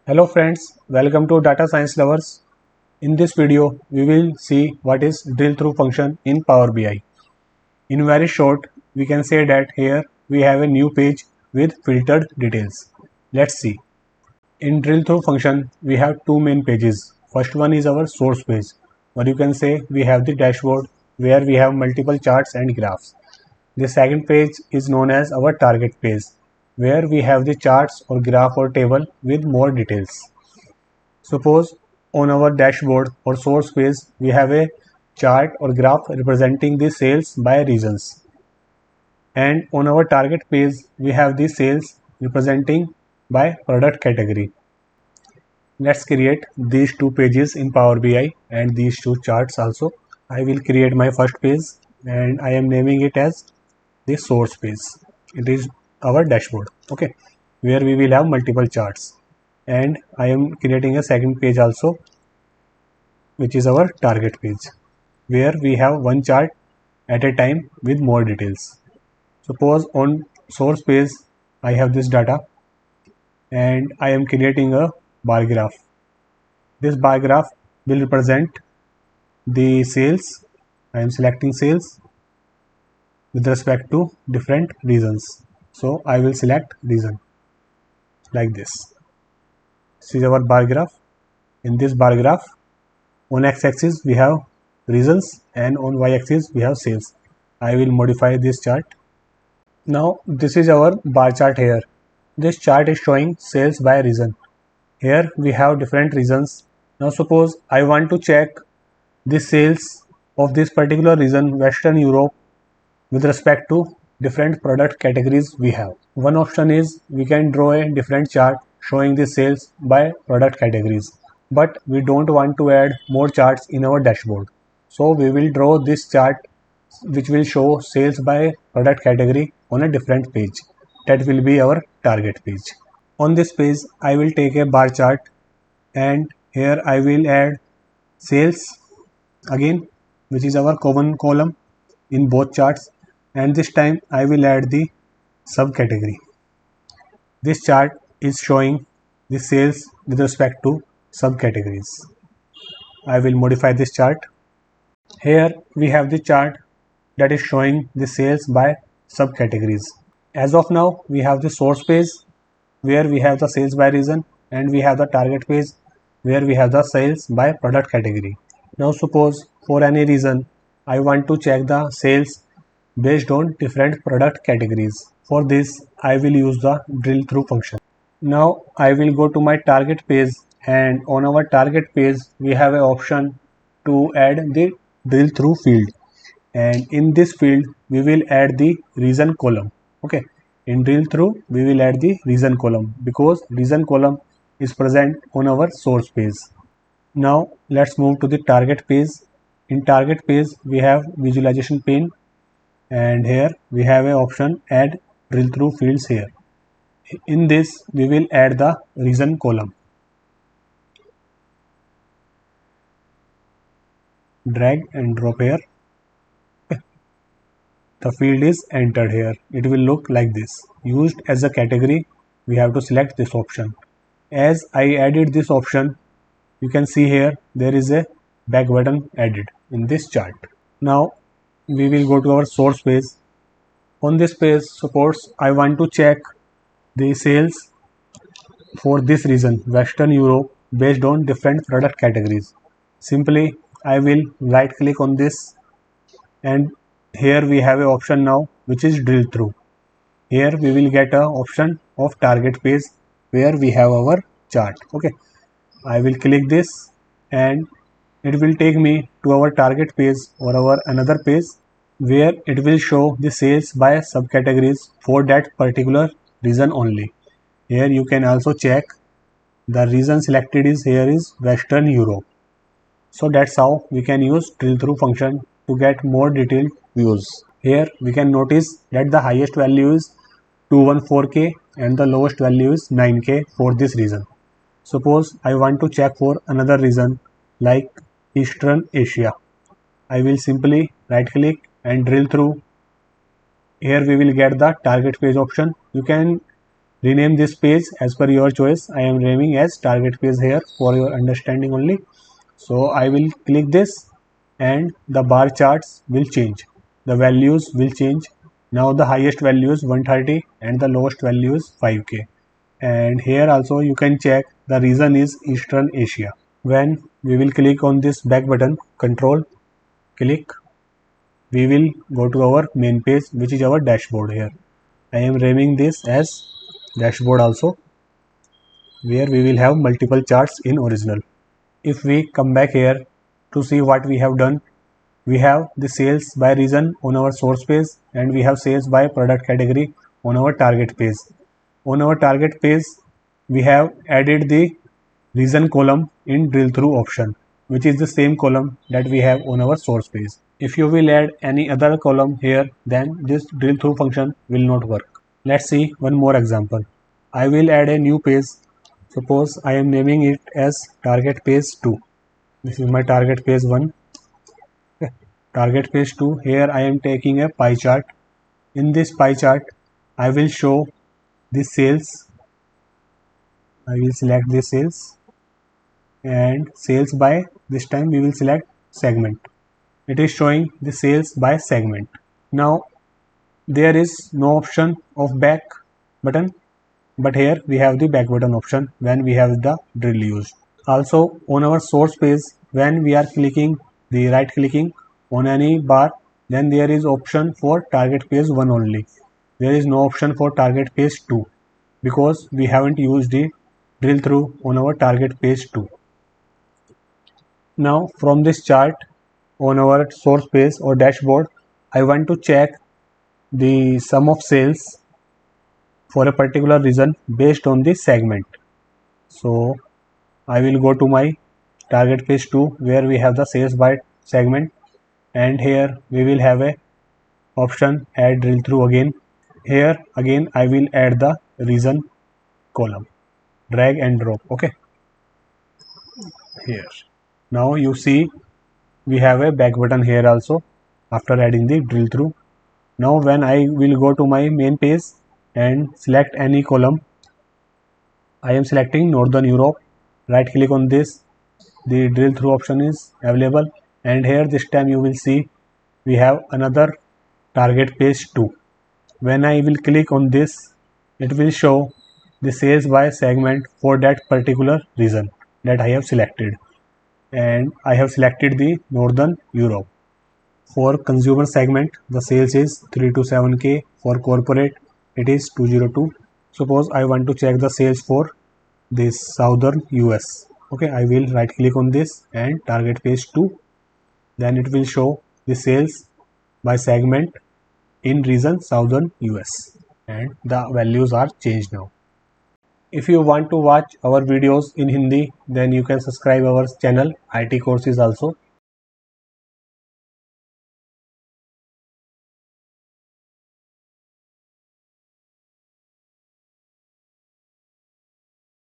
Hello friends, welcome to Data Science Lovers. In this video, we will see what is drill through function in Power BI. In very short, we can say that here we have a new page with filtered details. Let's see. In drill through function, we have two main pages. First one is our source page, or you can say we have the dashboard where we have multiple charts and graphs. The second page is known as our target page, where we have the charts or graph or table with more details. Suppose on our dashboard or source page we have a chart or graph representing the sales by regions, and on our target page we have the sales representing by product category. Let's create these two pages in Power BI and these two charts also. I will create my first page and I am naming it as the source page. It is our dashboard, okay, where we will have multiple charts. And I am creating a second page also, which is our target page, where we have one chart at a time with more details. Suppose on source page I have this data and I am creating a bar graph. This bar graph will represent the sales. I am selecting sales with respect to different regions. So I will select region like this. This is our bar graph. In this bar graph, on x-axis we have regions and on y-axis we have sales. I will modify this chart. Now this is our bar chart here. This chart is showing sales by region. Here we have different regions. Now suppose I want to check the sales of this particular region, Western Europe, with respect to different product categories we have. One option is we can draw a different chart showing the sales by product categories, but we don't want to add more charts in our dashboard. So we will draw this chart which will show sales by product category on a different page. That will be our target page. On this page I will take a bar chart and here I will add sales again, which is our common column in both charts, and this time I will add the subcategory. This chart is showing the sales with respect to subcategories. I will modify this chart. Here we have the chart that is showing the sales by subcategories. As of now, we have the source page where we have the sales by region, and we have the target page where we have the sales by product category. Now suppose for any reason I want to check the sales based on different product categories. For this I will use the drill through function. Now I will go to my target page, and on our target page we have an option to add the drill through field, and in this field we will add the region column. Okay, in drill through we will add the region column because region column is present on our source page. Now let's move to the target page. In target page we have visualization pane, and here we have an option add drill through fields here. In this we will add the region column. Drag and drop here. The field is entered here. It will look like this. Used as a category, we have to select this option. As I added this option, you can see here there is a back button added in this chart. Now we will go to our source page. On this page, suppose I want to check the sales for this region, Western Europe, based on different product categories. Simply I will right click on this, and here we have an option now which is drill through. Here we will get an option of target page where we have our chart. Okay, I will click this and it will take me to our target page or our another page where it will show the sales by subcategories for that particular region only. Here you can also check the region selected is here is Western Europe. So that's how we can use drill through function to get more detailed views. Here we can notice that the highest value is 214K and the lowest value is 9K for this region. Suppose I want to check for another region like Eastern Asia. I will simply right click and drill through. Here we will get the target page option. You can rename this page as per your choice. I am naming as target page here for your understanding only. So I will click this and the bar charts will change. The values will change. Now the highest value is 130 and the lowest value is 5k. And here also you can check the region is Eastern Asia. When we will click on this back button, control click, we will go to our main page, which is our dashboard here. I am naming this as dashboard also, where we will have multiple charts in original. If we come back here to see what we have done, we have the sales by region on our source page and we have sales by product category on our target page. On our target page, we have added the region column in drill through option, which is the same column that we have on our source page. If you will add any other column here, then this drill through function will not work. Let's see one more example. I will add a new page. Suppose I am naming it as target page 2. This is my target page 1. Target page 2. Here I am taking a pie chart. In this pie chart, I will show the sales. I will select the sales and sales by, this time we will select segment. It is showing the sales by segment. Now there is no option of back button, but here we have the back button option when we have the drill used. Also on our source page, when we are clicking the right clicking on any bar, then there is option for target page 1 only. There is no option for target page 2 because we haven't used the drill through on our target page 2. Now from this chart on our source page or dashboard, I want to check the sum of sales for a particular region based on the segment. So I will go to my target page 2 where we have the sales by segment, and here we will have a option add drill through again. Here again I will add the region column, drag and drop. Okay, here now you see we have a back button here also after adding the drill through. Now when I will go to my main page and select any column, I am selecting Northern Europe. Right click on this, the drill through option is available, and here this time you will see we have another target page 2. When I will click on this, it will show the sales by segment for that particular region that I have selected, and I have selected the Northern Europe. For consumer segment, the sales is 327k. For corporate, it is 202. Suppose I want to check the sales for this Southern US. Okay, I will right click on this and target page 2. Then it will show the sales by segment in region Southern US, and the values are changed now. If you want to watch our videos in Hindi, then you can subscribe our channel IT Courses also.